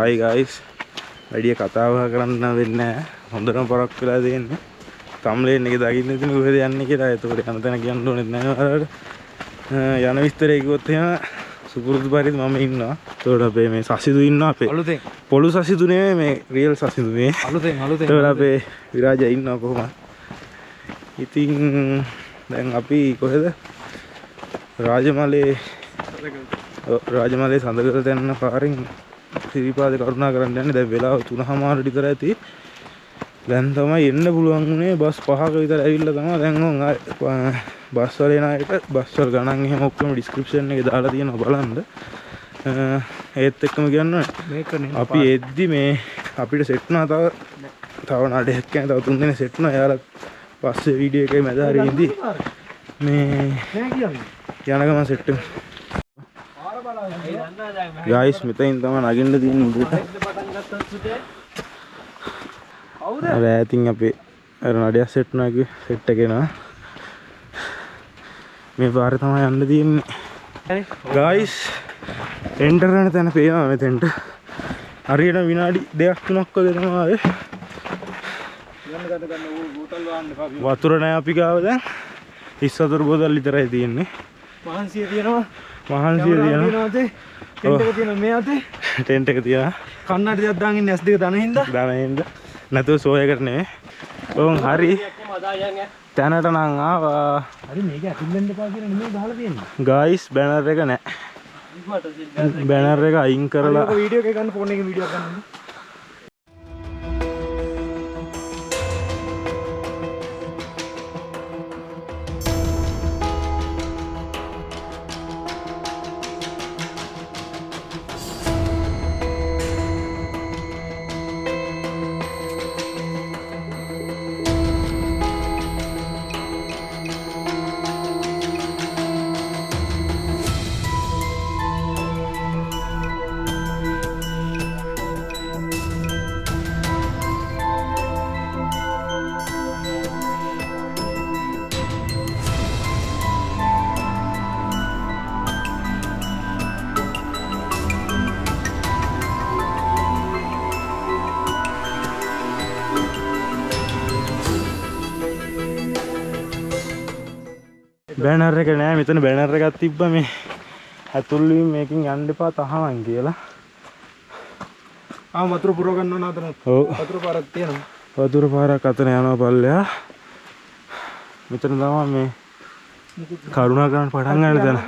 Hi guys, වැඩි කතාව කරන්න වෙන්නේ නැහැ. හොඳටම පරක් වෙලා තියෙන්නේ. thumbnail එකේ දකින්න ඉතින් කොහෙද යන්නේ කියලා. ඒකට යන තැන කියන්න ඕනෙත් නැහැ ඔයාලට. යන විස්තරය කිව්වොත් එහෙම සුපුරුදු පරිදි මම ඉන්නවා. ඒකට අපේ මේ සසිදු ඉන්නවා අපේ. අලුතෙන්. පොළු සසිදු නෙමෙයි මේ රියල් සසිදු මේ. අලුතෙන්. ඒකට අපේ විරාජා ඉන්නවා කොහොමද? ඉතින් දැන් අපි කොහෙද? රාජමලේ සඳකඩට යන පාරෙන් සිරිපාදේ කරුණා කරන්න යන්නේ. දැන් වෙලාව 3:00 විතර ඇති. දැන් තමයි එන්න පුළුවන් උනේ. බස් 5ක විතර ඇවිල්ලා තමයි දැන් මම බස් වල එන අයට බස් වල ගණන් එහෙම ඔක්කොම ඩිස්ක්‍රිප්ෂන් එකේ දාලා තියෙනවා බලන්න. ඒත් එක්කම කියන්නේ අපි එද්දි මේ අපිට සෙට් වුණා තව නඩයක් කියන්නේ තව 3 දින සෙට් වුණා. එයාලා පස්සේ වීඩියෝ එකේ මැද හරිය ඉඳි මේ යන ගමන් සෙට් එක guys මෙතනින් තමයි නගින්න තියෙන උඩට. අර ඇතින් අපේ අර නඩයක් සෙට් වුණා කිව්වේ සෙට් එක එනවා. මේ පාරේ තමයි යන්න තියෙන්නේ. guys එන්ටර් කරන තැන පේනවා මෙතෙන්ට. හරියට විනාඩි 2-3ක් වගේ තමයි ආවේ. වතුර නැහැ අපි ගාව දැන්. 30 වතුර බෝතල් විතරයි තියෙන්නේ. මහන්සිය තියෙනවා. ටෙන්ට් එක තියෙනවා මේ අතේ. ටෙන්ට් එක තියෙනවා. කන්නඩි දෙයක් දාන් ඉන්නේ S2 දනින්ද. නැතුව සෝයකට නෙමෙයි. ඕන් හරි. තැනට නම් ආවා. හරි මේක ඇතුල් වෙන්න එපා කියලා නෙමෙයි ගහලා තියෙන්නේ. ගායිස් බැනර් එක නැහැ. බැනර් එක අයින් කරලා වීඩියෝ එක ගන්න ෆෝන් එකේ වීඩියෝ ගන්න. බැනර් එක නෑ. මෙතන බැනර් එකක් තිබ්බා මේ ඇතුල් වීම මේකෙන් යන්න එපා තහනම් කියලා. වතුර පුරව ගන්න ඕන අතන. ඔව්. වතුර පාරක් තියෙනවා. වතුර පාරක් අතන යනවා පල්ලෙහා. මෙතන තමයි මේ කරුණා කරන්න පටන් ගන්න තැන.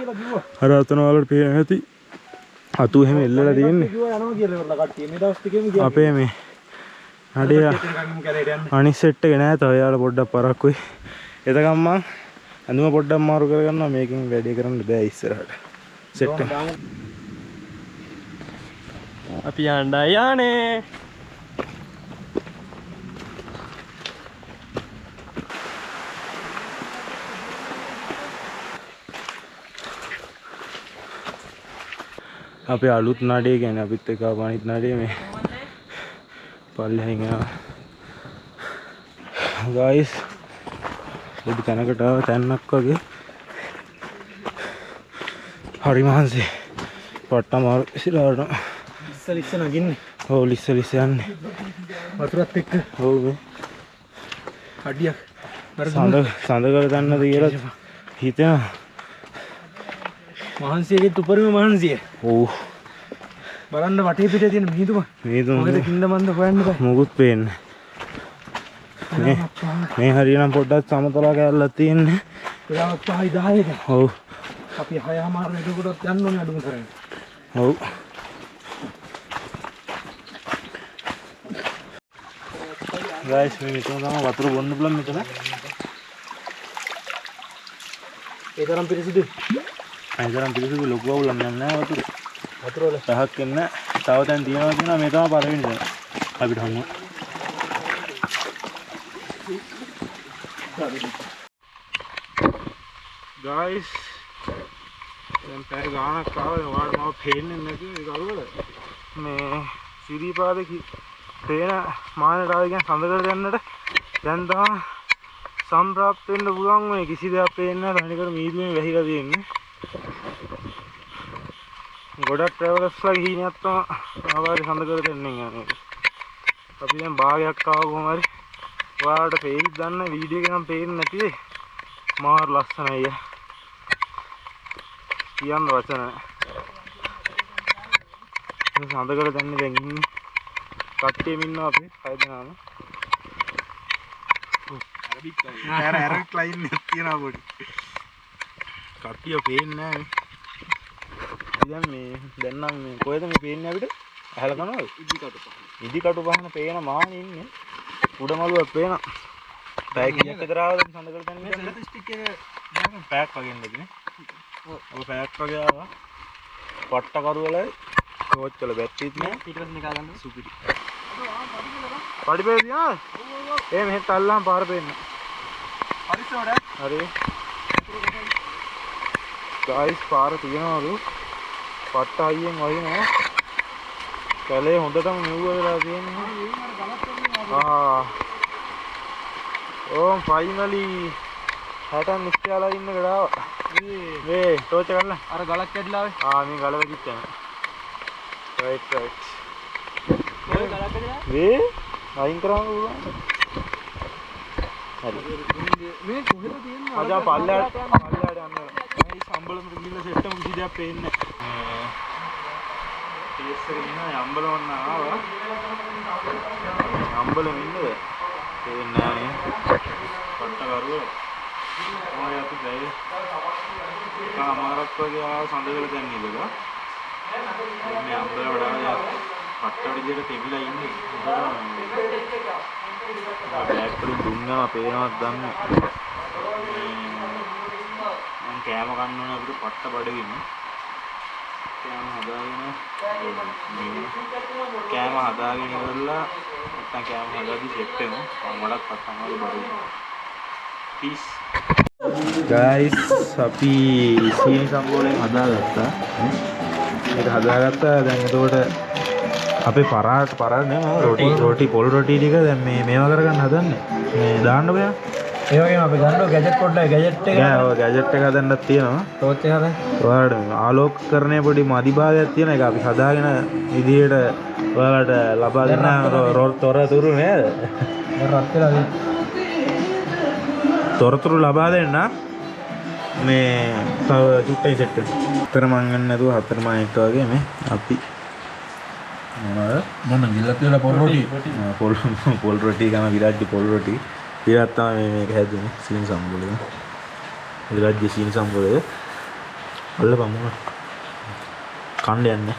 අර අතන වලට පේන ඇති. අතු එහෙම එල්ලලා තියෙන්නේ. යනවා කියලා ඉවරලා කට්ටිය. මේ දවස් ටිකේම ගියා. අපේ මේ නඩේ අනිත් සෙට් එක නෑ. තව යාළුවා පොඩ්ඩක් පරක්කුයි. එතකම් මං අඳුම පොඩ්ඩක් මාරු කරගන්නවා. මේකෙන් වැඩේ කරන්න බෑ ඉස්සරහට. සෙට් එක. අපි යන්නේ. අපේ අලුත් නඩේ කියන්නේ අපිත් එක්ක අනිත් නඩේ මේ පල්ලෙහින් යනවා. guys පොඩි තැනකට ආව තැන්නක් වගේ. හරි මහන්සි. පට්ටම ඉස්සරහට ලිස්ස නගින්නේ. ඔව් ලිස්ස යන්නේ. වතුරත් එක්ක. ඔව් මේ. අඩියක්. සඳකල තන්නද කියලා හිතෙනවා. මහන්සියගෙත් උපරිම මහන්සිය. ඔව්. බලන්න වටේ පිටේ තියෙන මිහිදුම. මොකද කින්ද මන්ද හොයන්න බෑ. මොකුත් පේන්නේ. මේ හරියනම් පොඩ්ඩක් සමතලා කැල්ලක් තියෙන්නේ. වෙලාවක් 5යි 10යි. ඔව්. අපි 6:00 වෙනකොටත් යන්න ඕනේ අඩුම තරමේ. ඔව්. guys මේ මෙතන තමයි වතුර බොන්න පුළුවන් මෙතන. ඒ තරම් පිරිසිදු. අය තරම් පිරිසිදු ලොකු අවුලක් නෑ වතුර. වතුර වල පහක් ඉන්න තව තැන් තියෙනවා කියනවා මේ තමයි පළවෙනි තැන අපිට හම්බ guys දැන් පැය ගානක් ආවා ඔයාලට මම පේන්නේ නැති ඒක අරුවල මේ සිරිපාදේ පේන මානට ආව කියන සඳකඩ යන්නට දැන් තමයි සම්ප්‍රාප්ත වෙන්න පුළුවන් මේ කිසි දෙයක් පේන්නේ නැහැ තනිකර මීදුමේ වැහිලා තියෙන්නේ ගොඩක් ට්‍රැවලර්ස්ලා ගිහින් නැත්තම ආවාරි සඳකඩ දෙන්නේ යන්නේ අපි දැන් භාගයක් ආව කොහොම හරි ඔයාලට පේයිද දන්නේ වීඩියෝ එකේ නම් පේන්නේ නැති මාර ලස්සනයි කියන්න වචන නැහැ සඳකඩ දැන්නේ දැන් ඉන්නේ කට්ටියම ඉන්නවා අපි 6 දෙනාම අරබික් ලයින් එකක් තියෙනවා පොඩි කට්ටිය පේන්නේ නැහැ දැන් මේ දැන් නම් මේ කොහෙද මේ පේන්නේ අපිට ඇහල කනවද ඉදි කටු පහන පේන මානේ ඉන්නේ උඩමළුවක් පේනවා පැය කීයක් විතර ආවද සඳකඩ දැන්නේ ස්ටික් එක පැයක් වගේ ඉන්නදනේ ඔය පැයක් වගේ ආවා පට්ට කරුවලයි කෝච් වල බැටරිත් නෑ ඊට පස්සේ නිකා ගන්න සුපිරි පඩි පෙරියා ඒ මෙහෙත් අල්ලම් පාර පෙන්න හරිද හරි ගයිස් පාර තියනවලු පට්ට අයියෙන් වහිනවා කැලේ හොඳටම මෙව්ව වෙලා තියෙනවා ඕම් ෆයිනලි හැටන් නිස්ත්‍යාලා ඉන්න ගඩාව මේ ටෝච් එක ගන්න අර ගලක් කැඩලා ආවේ මේ ගල වැදිච්ච යන රයිට් ඔය ගලක් කැඩලා මේ අයින් කරන්න පුළුවන් හරි මේ කොහෙද තියෙන්නේ අජා පල්ලයට යන්න මේ සම්බලම ගිහිල්ලා සෙට්ටම කිසි දෙයක් පේන්නේ නැහැ ටේස් එකේ ඉන්න යම්බලම ආවා යම්බලම ඉන්නද පේන්නේ නැහැ පට්ට කරුව ඔය අපි ගියේ කාමාරක් වගේ ආව සඳකල දැන් ඉඳලා මේ අම්බල වඩා පට්ට විදියට තෙමිලා ඉන්නේ බෑග් වලින් දුන්නා පේනවත් දන්නේ මම කෑම ගන්න ඕනේ අපිට පට්ට බඩගින්න කෑම හදාගෙන ඉවරලා නැත්තම් කෑම හදාදී සෙට් වෙනවා මම වඩාත් පස්සමවල බඩගින්න peace guys අපි සීනි සම්බෝලෙන් හදාගත්තා මේක හදාගත්තා දැන් එතකොට අපේ පරාට නේ රොටි පොල් රොටි ටික දැන් මේවා කරගන්න හදන්නේ මේ දාන්න බෑ ඒ වගේම අපි ගන්නවා ගැජට් පොඩ්ඩයි ගැජට් එක ඔය ගැජට් එක හදන්නත් තියෙනවා ටෝච් එක හදන්න ඔයාලට ආලෝකකරණය පොඩි මදිභාගයක් තියෙන එක අපි හදාගෙන විදියට ඔයාලට ලබා දෙන්න තොරතුරු නේද රත් වෙලා තොරතුරු ලබා දෙන්න මේ තව චුට්ටයි සෙට් වෙනවා. අතර මං ගන්න නැතුව හතර මං එක වගේ මේ අපි මොන ගිල්ලත් වල පොල් රොටි ගම විරාජ්‍ය පොල් රොටි විරාජ් තමයි මේක හැදුනේ සීනි සම්බෝලේ. විරාජ්‍ය සීනි සම්බෝලේ අල්ලපන් මොන කන්න යන්නේ.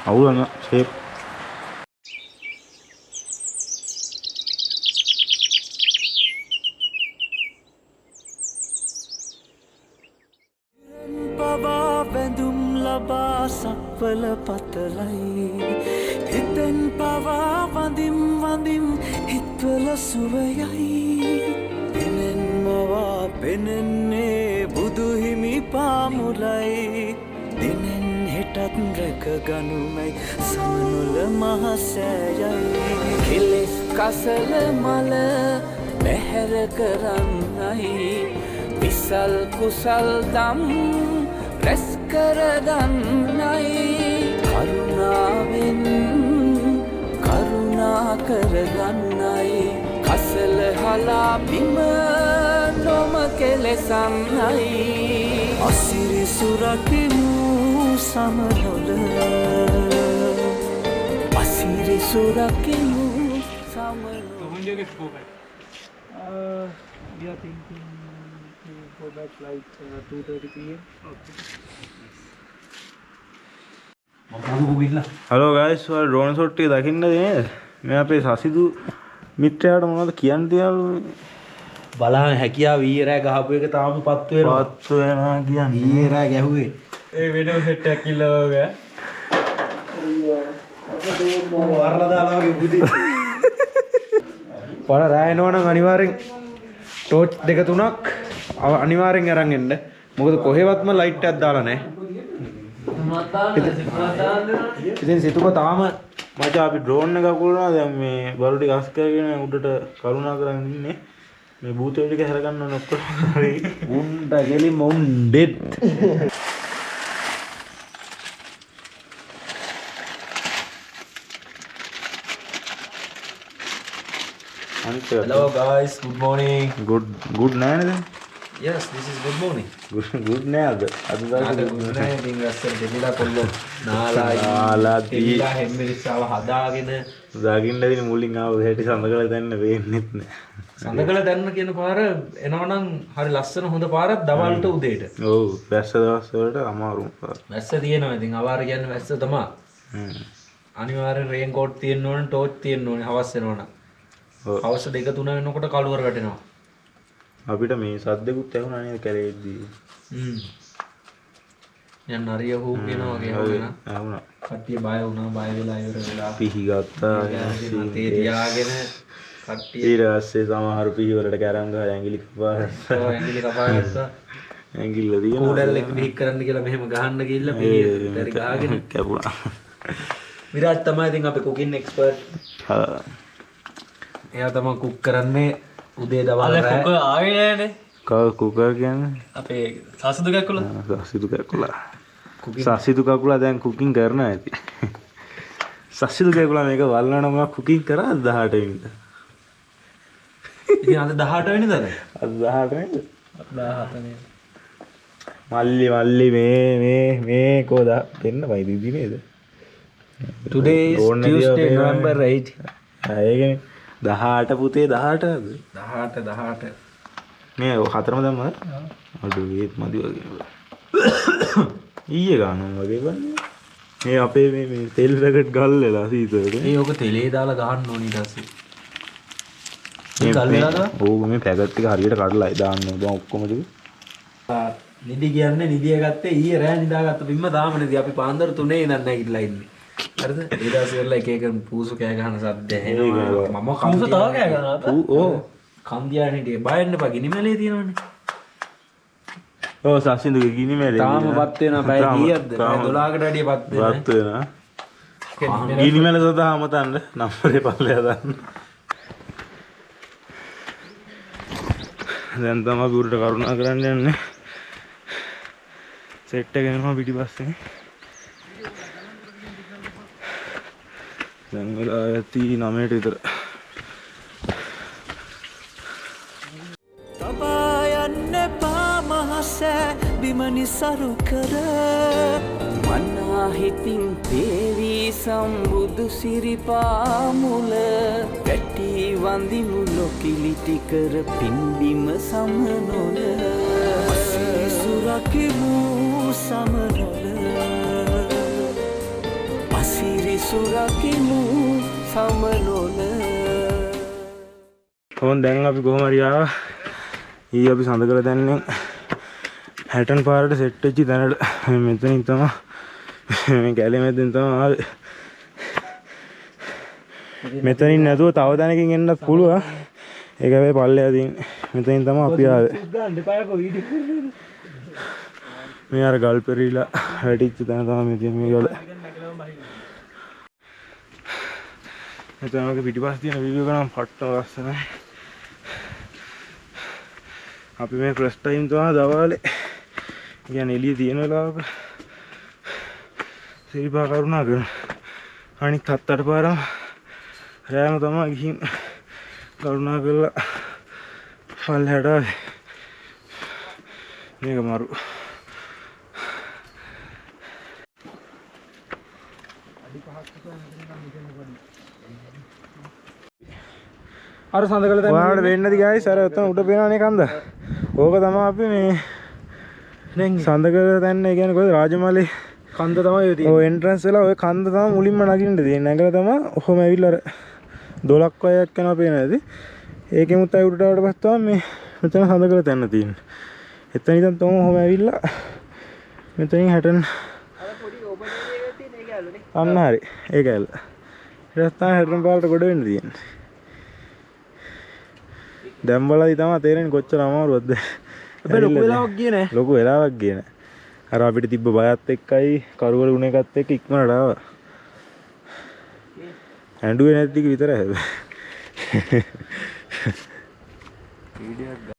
අවුලන ෂේප් සක්වල පතලයි හිතෙන් පවා වඳිම් වඳිම් හිත්වල සුවයයි දිනෙන්මවා පෙනෙන්නේ බුදුහිමි පාමුලයි දිනෙන් හෙටත් රැක ගනුමයි සමනුල මහසෑයයි කෙලෙස් කසල මල පැහැර කරන්නයි විසල් කුසල් දම් රැස් කරගන්නයි කරුණාවෙන් කරුණා කරගන්නයි කසල හලා බිම නොම කෙලෙසන්නයි අසිරි සුරකිමු සමනොල අසිරි සුරකිමු Samanola we are thinking to go back like 2:30 PM. Hello guys ඔයාලා ඩ්‍රෝන් ෂොට් එක දකින්නද නේද? මේ අපේ සසිදු මිත්‍රයාට මොනවද කියන්න තියනවලු බලන්න හැකියාව ඊරෑ ගහපු එක තාම පත්තු වෙනවා. පත්තු වෙනවා කියන්නේ. ඊරෑ ගැහුවේ. ඒ වීඩියෝ සෙට් එකක් කිල්ලවගේ. වරලා දාලා වගේ බුදි. පොළ රෑ එනවනම් අනිවාර්යෙන් ටෝච් දෙක තුනක් අනිවාර්යෙන් අරන් එන්න. මොකද කොහෙවත්ම ලයිට් එකක් දාලා නැහැ. ඉතින් සිතුම තාම මචං අපි ඩ්‍රෝන් එක අකුලනවා දැන් මේ බරු ටික අස් කරගෙන උඩට කරුණා කරන් ඉන්නේ. මේ බූතේ ටික හැරගන්න ඕන ඔක්කොම හරි. උන්ට ගෙලිම උන් dead. Hello guys, good morning. good නෑ නේද? Yes, this is good morning. good නෑ අද. අද good morning. ඉතින් රස්සල් දෙවිලා කොල්ලෝ නාලා දී හැම්මිරිස්සාව හදාගෙන දාගින්න දින මුලින් ආව හැටි සඳකල දැන්න වෙන්නෙත් නෑ. සඳකල දැන්න කියන පාර එනවනම් හරි ලස්සන හොඳ පාරක් දවල්ට උදේට. ඔව් වැස්ස දවස් වලට අමාරුම පාර. වැස්ස තියෙනවා. ඉතින් අවාර කියන්නේ වැස්ස තමයි. අනිවාර්යෙන් රේන් කෝට් තියෙන්න ඕනේ, ටෝච් තියෙන්න ඕනේ හවස් වෙනවනම්. හවස් 2-3 වෙනකොට කළුවර වැටෙනවා. අපිට මේ සද්දෙකුත් ඇහුණා නේද කැලේදී. යන්න හරිය හූ කියනවා වගේ වුණා. ඇහුණා. කට්ටිය බය වුණා, බය වෙලා ඉවර වෙලා පිහි ගත්තා. තේ තියාගෙන කට්ටිය ඊට පස්සේ සමහර පිහි වලට කැරම් ගහලා ඇඟිලි කපාගත්තා. ඔව් ඇඟිලි කපාගත්තා. ඇඟිල්ල දිනවා. කූඩල් එක බිහි කරන්න කියලා මෙහෙම ගහන්න ගිහිල්ලා පිහි ගහගෙන කැපුණා. විරාජ් තමයි ඉතින් අපේ කුකින් එක්ස්පර්ට්. හා. එයා තමයි කුක් කරන්නේ උදේ දවල් රෑ. කුක ආවේ නෑනේ. කුකර් කියන්නේ අපේ සාසුදු කැකුලා. සසිදු කකුලා. සසිදු කකුලා දැන් කුකින් කරනවා ඇති. සසිදු කකුලා මේක වල්ලනම කුකින් කරා 18 වෙනිදා. ඉතින් අද 18 වෙනිදාද? අද 18 නේද? 17 නේ. මල්ලි මේ කොහොද දෙන්න වයිද නේද? Today is Tuesday November 8. ඒකනේ 18 පුතේ 18ද? 18. මේ හතරම දැම්ම අඩු ඒත් මදි වගේ ඊයේ ගන්නවා වගේ බන්නේ මේ අපේ මේ තෙල් පැකට් ගල්ලලා සීතලට ඒ ඔක තෙලේ දාලා ගහන්න ඕනි ඊට පස්සේ මේ ගල් වෙලාද ඕක මේ පැකට් ටික හරියට කඩලා දාන්න ඕන දැන් ඔක්කොම ටික නිදි කියන්නේ නිදිය ගත්තේ ඊයේ රෑ නිදාගත්ත බිම්ම දාම නෙදී අපි පාන්දර 3 ඉඳන් නැගිටලා ඉන්නේ හරිද ඊට පස්සේ වෙලා එක එක පූසු කෑ ගහන සද්ද ඇහෙනවා මම පූසු තව කෑ ගහනවා ඕ කන්දියානේ ටික බයෙන්න එපා ගිනිමැලේ තියෙනවනේ ඔව් සසින්දුගේ ගිනිමැලේ තාමපත් වෙනවා පැය කීයක්ද පැය 12කට වැඩිය පත් වෙනවා ගිනිමැල සදා අමතන්න නම්බරේ පල්ලෙහා දාන්න දැන් තමයි ගුරුට කරුණා කරන්න යන්නේ සෙට් එක එනවා පිටිපස්සේ දැන් වෙලා ඇති 9ට විතර බිමනි සරු කර මන්නා හිතින් තේවී සම්බුදු සිරිපාමුල වැටි වඳිමු ලොකිලිටි කර පින්බිම සමනොල සුරකිමු සමනොල අසිරි සුරකිමු සමනොල කොහොම දැන් අපි කොහොම හරි ආවා ඊ අපි සඳ කර දැන්නේ හැටන් පාරට සෙට් වෙච්ච තැනට මෙතනින් තමයි මේ කැලේ මැදින් තමයි ආවේ මෙතනින් නැතුව තව තැනකින් එන්නත් පුළුවන් ඒක හැබැයි පල්ලෙහා තියෙන්නේ මෙතනින් තමයි අපි ආවේ ගන්න එපායකෝ වීඩියෝ මේ අර ගල් පෙරීලා වැටිච්ච තැන තමයි මේ තියෙන මේ ගල මෙතන වගේ පිටිපස්ස තියෙන වීඩියෝ ගනම් පට්ට ලස්සනයි අපි මේ ෆ්‍රෙෂ් ටයිම් තමයි දවල්ේ කියන්නේ එළිය තියෙන වෙලාවක සිරිපා කරුණා කරන අනිත් 7-8 පාරම රෑම තමයි ගිහින් කරුණා කරලා පල්ලෙහාට ආවේ මේක මරු අර සඳකල දැන් ඔයාලට වෙන්නේ නැති ගයිස් අර ඔතන උඩ පේනවනේ කන්ද ඕක තමයි අපි මේ දැන් සඳකල දැන් ඒ කියන්නේ කොහෙද රාජමලේ කන්ද තමයි ඔය තියෙන්නේ ඔය එන්ට්‍රන්ස් වෙලා ඔය කන්ද තමයි මුලින්ම නගින්න තියෙන්නේ නැගලා තමයි ඔහොම ඇවිල්ලා අර 12ක් වයයක් යනවා පේන ඇති ඒකෙමුත් අය උඩට ආවට පස්සේ තමයි මේ මෙතන හඳ කරලා තැන්න තියෙන්නේ. එතන ඉඳන් තෝම ඔහොම ඇවිල්ලා මෙතනින් හැටන් අර පොඩි ඕපන් ඒරියා එකක් තියෙන ඒක ඇල්ලුනේ. අන්න හරි. ඒක ඇල්ල. ඊට පස්සේ හැටන් පාරට ගොඩ වෙන්න තියෙන්නේ. දැන් බලද්දි තමයි තේරෙන්නේ කොච්චර අමාරුවක්ද. අපේ ලොකු වෙලාවක් ගියේ නෑ. ලොකු වෙලාවක් ගියේ නෑ. අර අපිට තිබ්බ බයත් එක්කයි කරුවල උණ එකත් එක්ක ඉක්මනට ආවා. ඇඬුවේ නැති ටික විතරයි හැබැයි. වීඩියෝ එක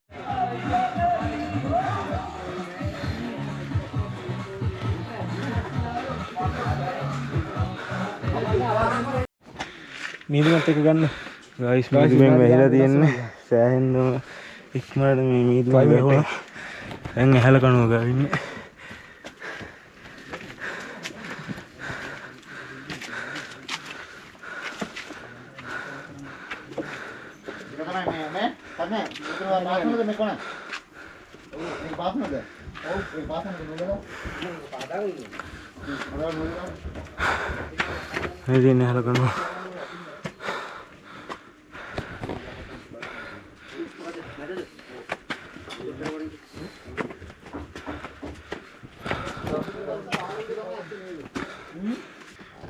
මීදුමත් එක ගන්න. ගයිස් මීදුමෙන් වැහිලා තියෙන්නේ. සෑහෙන්නම ඉක්මනට මේ මීදුම වැහුණා. දැන් ඇහැල කනුව ගාවින්නේ. මේ තියෙන්නේ ඇහැල කනුව.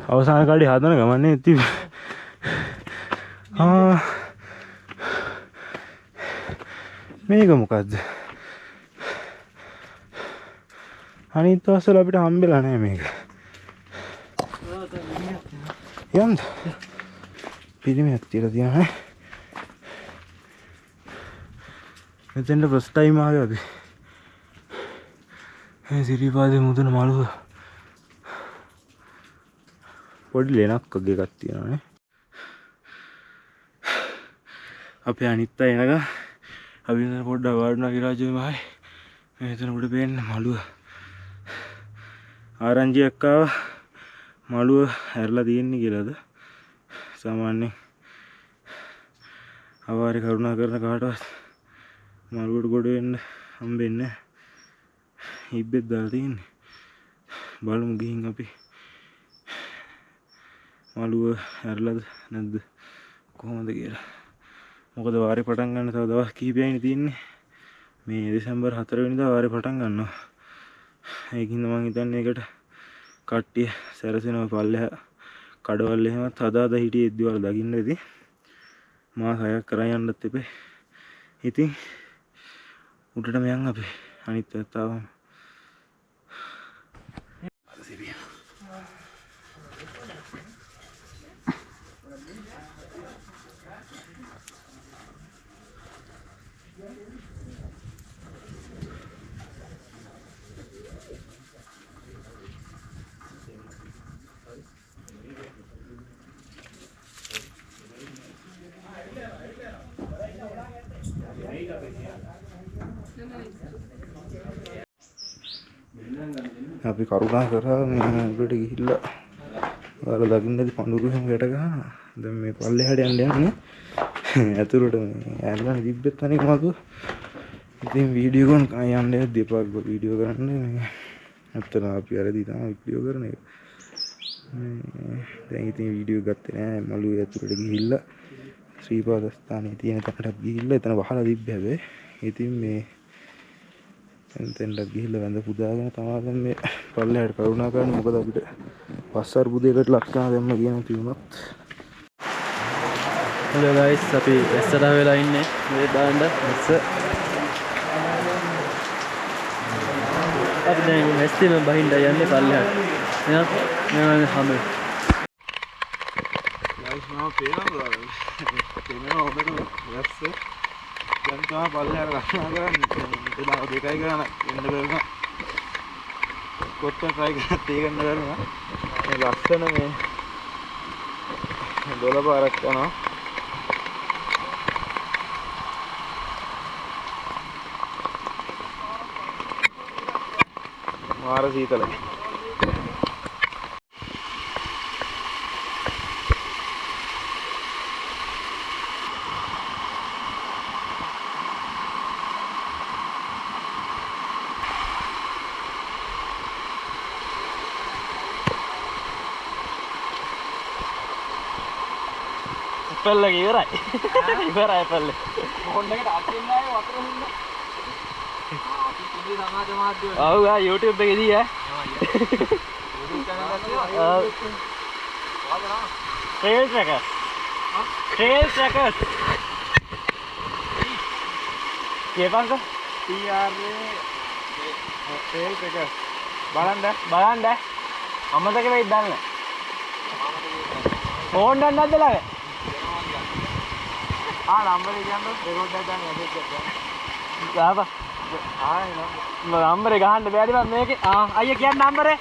අවසාන කඩේ හදන ගමන්නේ තිබ මේක මොකක්ද අනිත් දවස්වල අපිට හම්බෙලා නැහැ මේක යන්න පිළිමයක් තියලා තියෙනවා මෙතෙන්ට ෆස්ට් ටයිම් ආවේ අපි මේ සිරිපාදේ මුදුන මළුව පොඩි ලෙනක් වගේ එකක් තියෙනවානේ අපේ අනිත් අය එනකම් අපි ඉතින් පොඩ්ඩක් වාඩිනා කිරාජුයි මහයි මේ එතන උඩ පේන්න මළුව ආරංචියක් ආවා මළුව හැරලා තියෙන්නේ කියලාද සාමාන්‍යයෙන් අවාරේ කරුණා කරන කාටවත් මළුවට ගොඩ වෙන්න හම්බෙන්නේ නැහැ ඉබ්බෙත් දාලා තියෙන්නේ බලමු ගිහින් අපි මළුව හැරලාද නැද්ද කොහොමද කියලා මොකද වාරේ පටන් ගන්න තව දවස් කිහිපයයිනේ තියෙන්නේ මේ දෙසැම්බර් 4 වෙනිදා වාරේ පටන් ගන්නවා ඒකින්ද මම හිතන්නේ ඒකට කට්ටිය සැරසෙනවා පල්ලෙහා කඩවල එහෙමත් හදාද හිටියේ ඉද්දිවල දකින්න ඉතින් මාස 6ක් කරන් යන්නත් එපේ ඉතින් උඩට මෙයන් අපි අනිත් තාවම අපි කරුණා කරා මේ උඩට ගිහිල්ලා ඔයාලා දකින්නදී පඳුරු හැම ගැට ගන්නවා. දැන් මේ පල්ලෙහාට යන්නේ ඇතුළට මේ ඇල්ලන තිබ්බෙත් අනික මතු. ඉතින් වීඩියෝ කරන යන්නේ දෙපාරක් වීඩියෝ කරන්නේ මේ අතන අපි අරදී තමයි වීඩියෝ කරන එක. දැන් ඉතින් වීඩියෝ ගත්තේ නෑ මළුවේ ඇතුළට ගිහිල්ලා ශ්‍රීපාද ස්ථානයේ තියෙන තැනට ගිහිල්ලා එතන වහලා තිබ්බ හැබැයි. ඉතින් මේ එතෙන්ට ගිහිල්ලා වැඳ පුදාගෙන තමයි දැන් මේ පල්ලෙහාට කරුණා කරන්නේ මොකද අපිට පස්සාර බුදේකට ලක්කන දෙන්න කියන තියුණත් හලෝ ගයිස් අපි එස්සට වෙලා ඉන්නේ මේ දාන්න එස්ස අපි දැන් ඇස්තිම බහින්න යන්නේ පල්ලෙහාට එහෙනම් මම හැම ගයිස් මම පේනවා ඔබට ඇස්ස දැන් තමයි පල්ලෙහාට කරුණා කරන්නේ එදා දෙකයි කරන එන්න බැරුණා කොත්ත try කරත් ඒක ගන්න බැරුණා මේ ලස්සන මේ 12 පාරක් යනවා මාර සීතලයි පල්ලේ ඉවරයි ඉවරයි පල්ලේ ඔව් YouTube එකේදී Trail trackers. කියපන්ක TRA trail trackers. බලන්න. අමතක වෙයිද දන්න. ෆෝන් එකක් නැද්ද ළඟ? නම්බර් එක ගන්න රෙකෝඩ් එකක් ගන්න ගාපා. නම්බරේ ගහන්න බැරි මම මේකේ. අයියා කියන්න නම්බරේ.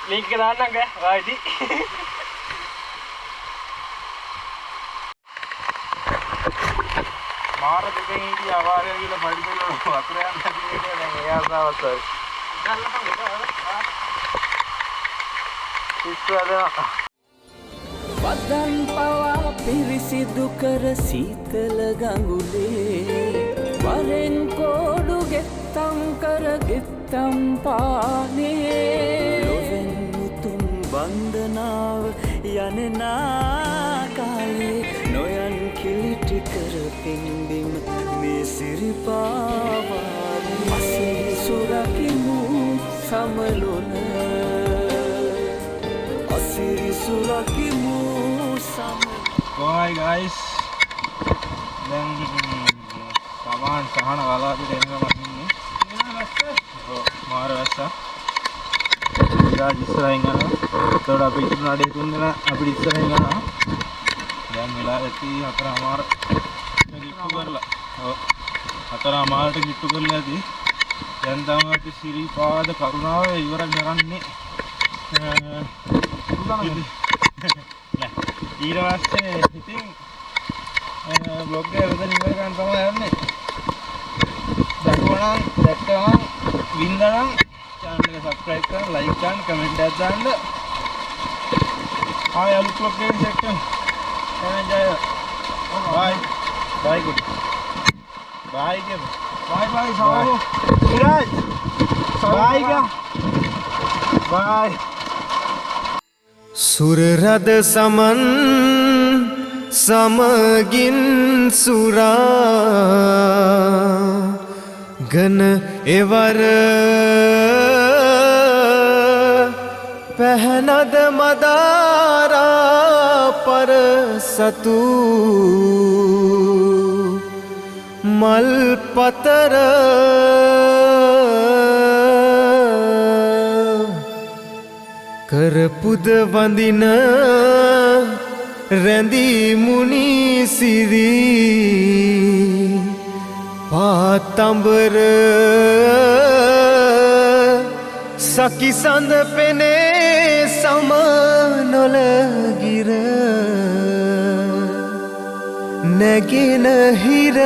ලින්ක් එක දාන්නම් ගෑ. ඔයදී. මාර දෙකෙන් හිටිය අවාරය කියලා පඩි දෙන්න වතුර යන්න තියෙන්නේ දැන් ඒ ආසාවත් හරි. වදන් පවා පිරිසිදු කර සීතල ගඟුලේ වරෙන් කෝඩු ගෙත්තම් කර ගෙත්තම් පානේ ලොවෙන් මුතුන් වන්දනාව යනනා කාලේ නොයන් කිලිටි කර පින්බිම මේ සිරිපාවාරේ අසිරි සුරකිමු සමලොන අසිරි සුරකිමු Hi guys, දැන් සමාන් සහන වලාකුට එනවා මහින්නේ. මාර වැස්සා. ඉතින් ඉස්සරහින් යනවා. ඒතකොට අපි ඉතින් නඩේ තුන් දෙනා අපිට ඉස්සරහින් යනවා. දැන් වෙලා ඇති 4:00 ගිට්ටු කරලා. ඔව්. 4:00ට ගිට්ටු කරලා ඇති. දැන් තමයි අපි සිරිපාද කරුණාව ඉවර කරන්නේ. ඊට පස්සේ ඉතින් බ්ලොග් එක වෙන ඉවර ගන්න තමයි යන්නේ. දැක්කම වින්දනම් channel එක subscribe කරන්න, like කරන්න, comment එකක් දාන්න. ආයෙ අලුත් බ්ලොග් එකකින් check කරන්න. එනජය. bye. bye good. bye give. bye සාමෝ. Viraj. bye ga. bye. සුරරද සමන් සමගින් සුරා ගන එවර පැහැනද මදාරා පර සතු මල් පතර කරපුද වඳින රැඳී මුනි සිරි පාතඹර සකිසඳ පෙනේ සම නොලගිර නැගෙන හිර